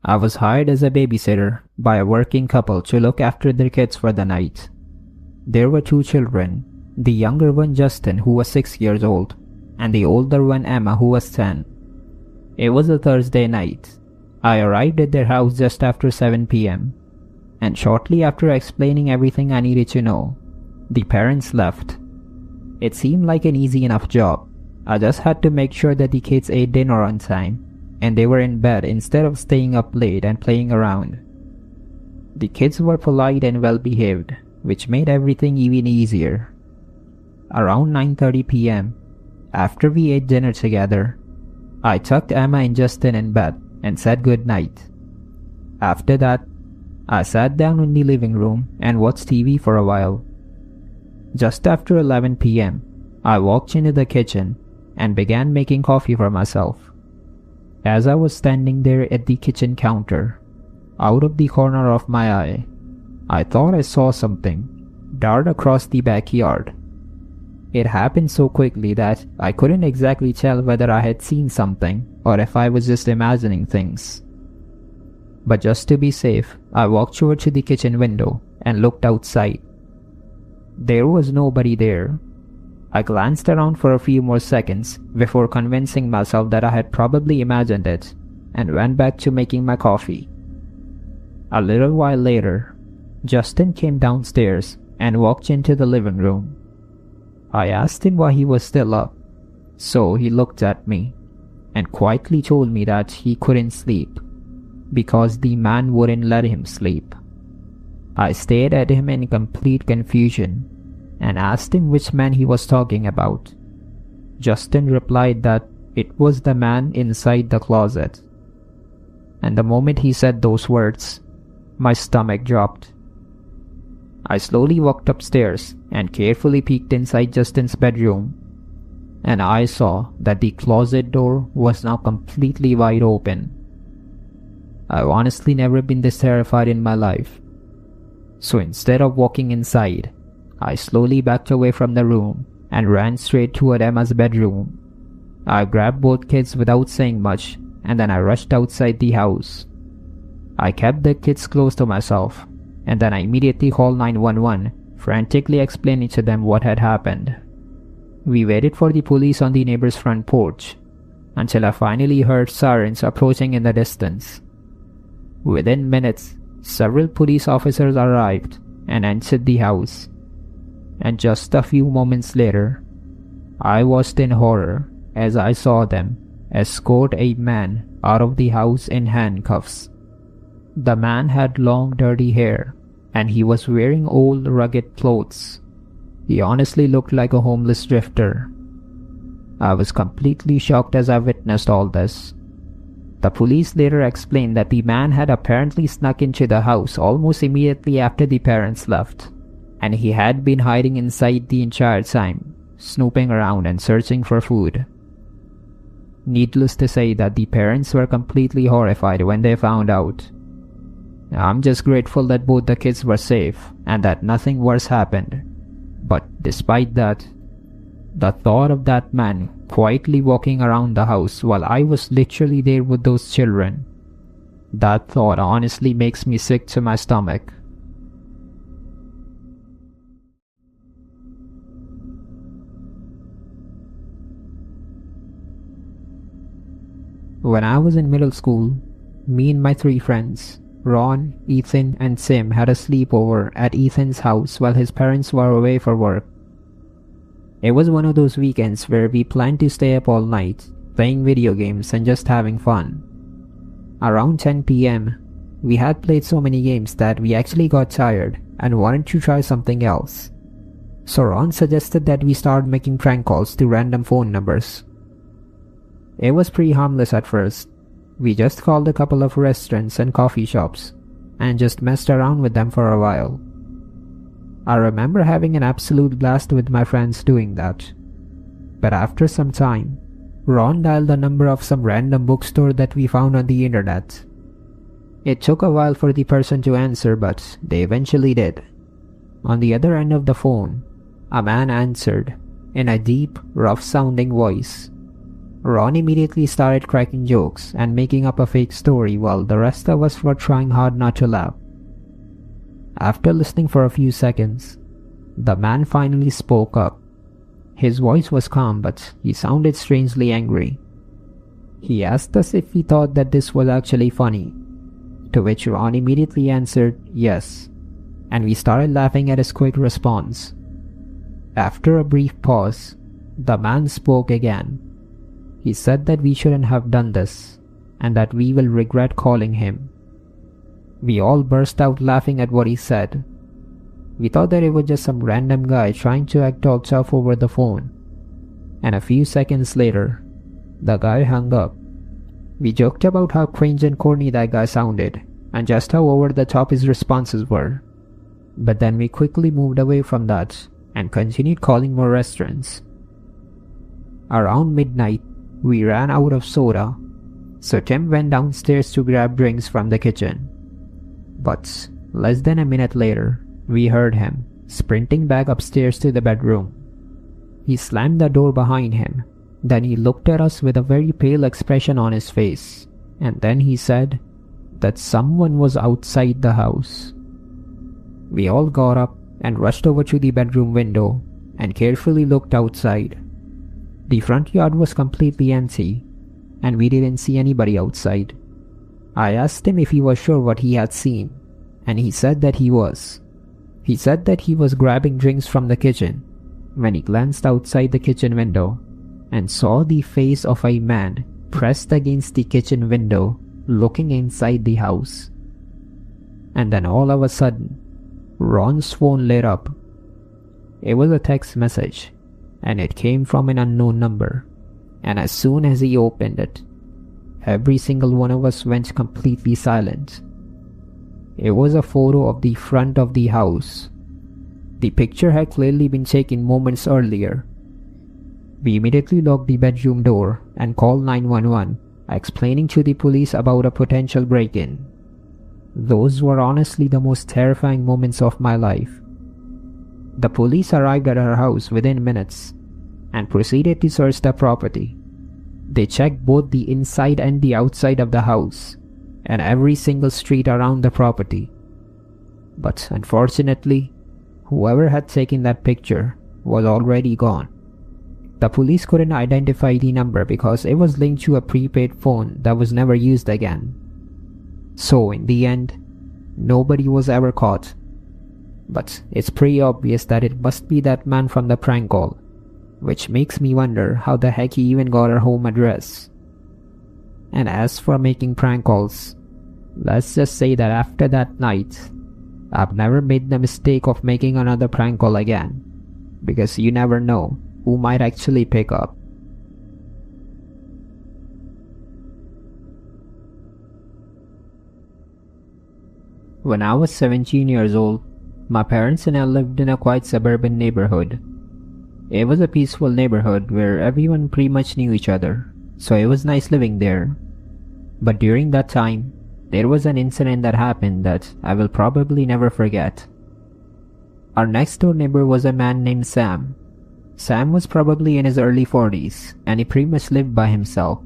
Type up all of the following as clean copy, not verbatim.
I was hired as a babysitter by a working couple to look after their kids for the night. There were two children, the younger one Justin, who was 6 years old, and the older one Emma, who was 10. It was a Thursday night. I arrived at their house just after 7 p.m. and shortly after explaining everything I needed to know, the parents left. It seemed like an easy enough job. I just had to make sure that the kids ate dinner on time and they were in bed instead of staying up late and playing around. The kids were polite and well behaved, which made everything even easier. Around 9:30 p.m., after we ate dinner together, I tucked Emma and Justin in bed and said good night. After that, I sat down in the living room and watched TV for a while. Just after 11 p.m., I walked into the kitchen and began making coffee for myself. As I was standing there at the kitchen counter, out of the corner of my eye, I thought I saw something dart across the backyard. It happened so quickly that I couldn't exactly tell whether I had seen something or if I was just imagining things. But just to be safe, I walked over to the kitchen window and looked outside. There was nobody there. I glanced around for a few more seconds before convincing myself that I had probably imagined it and went back to making my coffee. A little while later, Justin came downstairs and walked into the living room. I asked him why he was still up, so he looked at me and quietly told me that he couldn't sleep because the man wouldn't let him sleep. I stared at him in complete confusion and asked him which man he was talking about. Justin replied that it was the man inside the closet. And the moment he said those words, my stomach dropped. I slowly walked upstairs and carefully peeked inside Justin's bedroom, and I saw that the closet door was now completely wide open. I've honestly never been this terrified in my life. So instead of walking inside, I slowly backed away from the room and ran straight toward Emma's bedroom. I grabbed both kids without saying much, and then I rushed outside the house. I kept the kids close to myself, and then I immediately called 911, frantically explaining to them what had happened. We waited for the police on the neighbor's front porch until I finally heard sirens approaching in the distance. Within minutes, several police officers arrived and entered the house. And just a few moments later, I watched in horror as I saw them escort a man out of the house in handcuffs. The man had long dirty hair and he was wearing old rugged clothes. He honestly looked like a homeless drifter. I was completely shocked as I witnessed all this. The police later explained that the man had apparently snuck into the house almost immediately after the parents left, and he had been hiding inside the entire time, snooping around and searching for food. Needless to say that the parents were completely horrified when they found out. I'm just grateful that both the kids were safe and that nothing worse happened. But despite that, the thought of that man quietly walking around the house while I was literally there with those children, that thought honestly makes me sick to my stomach. When I was in middle school, me and my 3 friends, Ron, Ethan, and Sim, had a sleepover at Ethan's house while his parents were away for work. It was one of those weekends where we planned to stay up all night, playing video games and just having fun. Around 10 p.m., we had played so many games that we actually got tired and wanted to try something else. So Ron suggested that we start making prank calls to random phone numbers. It was pretty harmless at first. We just called a couple of restaurants and coffee shops and just messed around with them for a while. I remember having an absolute blast with my friends doing that. But after some time, Ron dialed the number of some random bookstore that we found on the internet. It took a while for the person to answer, but they eventually did. On the other end of the phone, a man answered in a deep, rough-sounding voice. Ron immediately started cracking jokes and making up a fake story while the rest of us were trying hard not to laugh. After listening for a few seconds, the man finally spoke up. His voice was calm, but he sounded strangely angry. He asked us if we thought that this was actually funny, to which Ron immediately answered yes, and we started laughing at his quick response. After a brief pause, the man spoke again. He said that we shouldn't have done this, and that we will regret calling him. We all burst out laughing at what he said. We thought that it was just some random guy trying to act all tough over the phone. And a few seconds later, the guy hung up. We joked about how cringe and corny that guy sounded, and just how over the top his responses were. But then we quickly moved away from that and continued calling more restaurants. Around midnight, we ran out of soda, so Tim went downstairs to grab drinks from the kitchen. But less than a minute later, we heard him sprinting back upstairs to the bedroom. He slammed the door behind him. Then he looked at us with a very pale expression on his face, and then he said that someone was outside the house. We all got up and rushed over to the bedroom window and carefully looked outside. The front yard was completely empty, and we didn't see anybody outside. I asked him if he was sure what he had seen, and he said that he was. He said that he was grabbing drinks from the kitchen when he glanced outside the kitchen window and saw the face of a man pressed against the kitchen window looking inside the house. And then all of a sudden, Ron's phone lit up. It was a text message, and it came from an unknown number, and as soon as he opened it, every single one of us went completely silent. It was a photo of the front of the house. The picture had clearly been taken moments earlier. We immediately locked the bedroom door and called 911, explaining to the police about a potential break-in. Those were honestly the most terrifying moments of my life. The police arrived at our house within minutes and proceeded to search the property. They checked both the inside and the outside of the house and every single street around the property. But unfortunately, whoever had taken that picture was already gone. The police couldn't identify the number because it was linked to a prepaid phone that was never used again. So in the end, nobody was ever caught. But it's pretty obvious that it must be that man from the prank call, which makes me wonder how the heck he even got our home address. And as for making prank calls, let's just say that after that night, I've never made the mistake of making another prank call again, because you never know who might actually pick up. When I was 17 years old, my parents and I lived in a quite suburban neighborhood. It was a peaceful neighborhood where everyone pretty much knew each other, so it was nice living there. But during that time, there was an incident that happened that I will probably never forget. Our next door neighbor was a man named Sam. Sam was probably in his early 40s, and he pretty much lived by himself.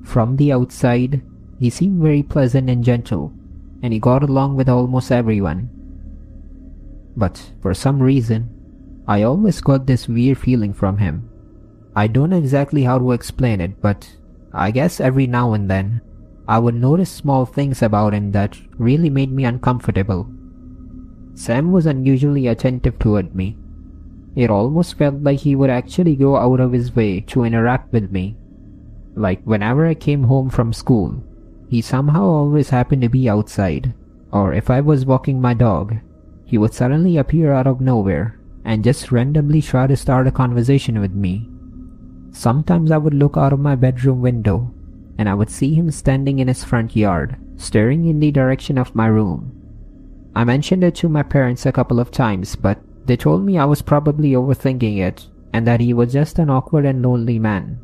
From the outside, he seemed very pleasant and gentle, and he got along with almost everyone. But for some reason, I always got this weird feeling from him. I don't know exactly how to explain it, but I guess every now and then, I would notice small things about him that really made me uncomfortable. Sam was unusually attentive toward me. It almost felt like he would actually go out of his way to interact with me. Like whenever I came home from school, he somehow always happened to be outside, or if I was walking my dog, he would suddenly appear out of nowhere and just randomly try to start a conversation with me. Sometimes I would look out of my bedroom window and I would see him standing in his front yard, staring in the direction of my room. I mentioned it to my parents a couple of times, but they told me I was probably overthinking it and that he was just an awkward and lonely man.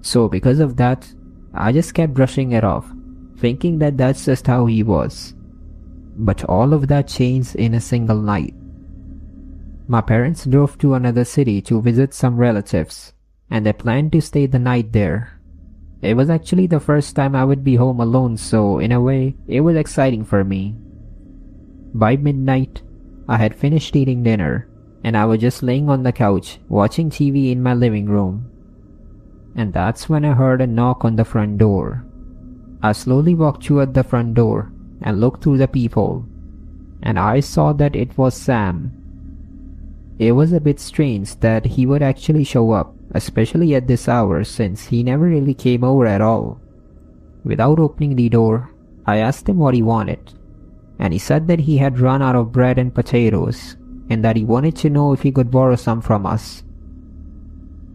So because of that, I just kept brushing it off, thinking that that's just how he was. But all of that changed in a single night. My parents drove to another city to visit some relatives, and they planned to stay the night there. It was actually the first time I would be home alone, so in a way, it was exciting for me. By midnight, I had finished eating dinner, and I was just laying on the couch watching TV in my living room. And that's when I heard a knock on the front door. I slowly walked toward the front door and looked through the peephole, and I saw that it was Sam. It was a bit strange that he would actually show up, especially at this hour, since he never really came over at all. Without opening the door, I asked him what he wanted, and he said that he had run out of bread and potatoes, and that he wanted to know if he could borrow some from us.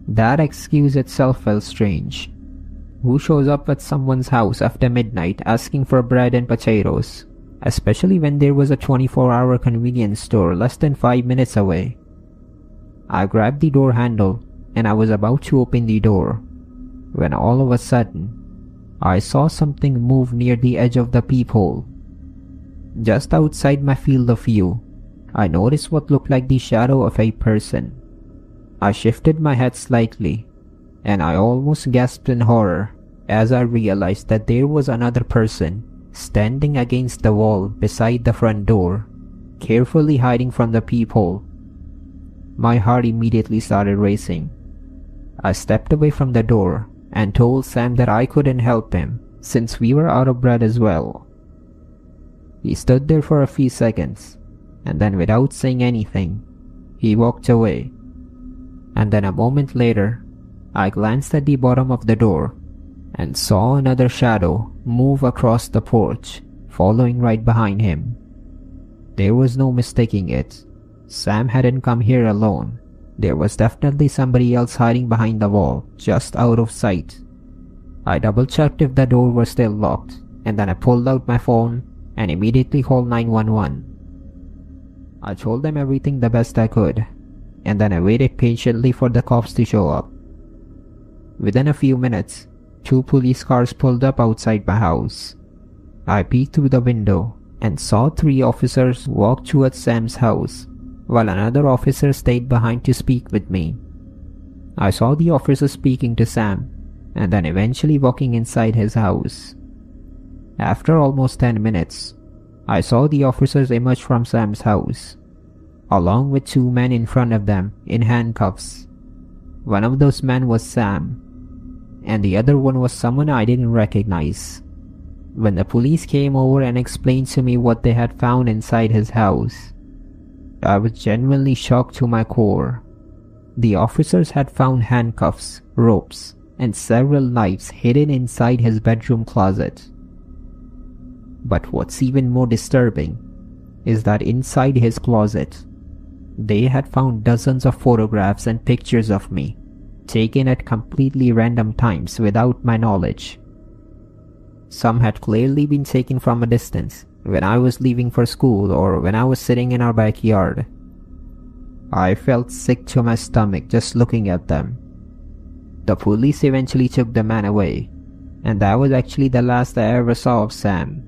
That excuse itself felt strange. Who shows up at someone's house after midnight asking for bread and potatoes, especially when there was a 24-hour convenience store less than 5 minutes away? I grabbed the door handle and I was about to open the door when all of a sudden I saw something move near the edge of the peephole. Just outside my field of view, I noticed what looked like the shadow of a person. I shifted my head slightly, and I almost gasped in horror as I realized that there was another person standing against the wall beside the front door, carefully hiding from the peephole. My heart immediately started racing. I stepped away from the door and told Sam that I couldn't help him since we were out of bread as well. He stood there for a few seconds, and then without saying anything, he walked away. And then a moment later, I glanced at the bottom of the door and saw another shadow move across the porch, following right behind him. There was no mistaking it. Sam hadn't come here alone. There was definitely somebody else hiding behind the wall, just out of sight. I double-checked if the door was still locked, and then I pulled out my phone and immediately called 911. I told them everything the best I could, and then I waited patiently for the cops to show up. Within a few minutes, 2 police cars pulled up outside my house. I peeked through the window and saw 3 officers walk towards Sam's house, while another officer stayed behind to speak with me. I saw the officer speaking to Sam, and then eventually walking inside his house. After almost 10 minutes, I saw the officers emerge from Sam's house, along with 2 men in front of them in handcuffs. One of those men was Sam, and the other one was someone I didn't recognize. When the police came over and explained to me what they had found inside his house, I was genuinely shocked to my core. The officers had found handcuffs, ropes, and several knives hidden inside his bedroom closet. But what's even more disturbing is that inside his closet, they had found dozens of photographs and pictures of me, taken at completely random times without my knowledge. Some had clearly been taken from a distance, when I was leaving for school or when I was sitting in our backyard. I felt sick to my stomach just looking at them. The police eventually took the man away, and that was actually the last I ever saw of Sam.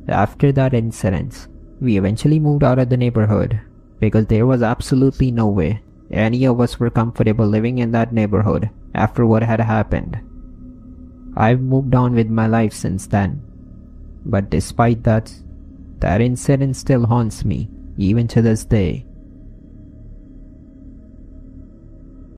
After that incident, we eventually moved out of the neighborhood because there was absolutely no way any of us were comfortable living in that neighborhood after what had happened. I've moved on with my life since then, but despite that, that incident still haunts me even to this day.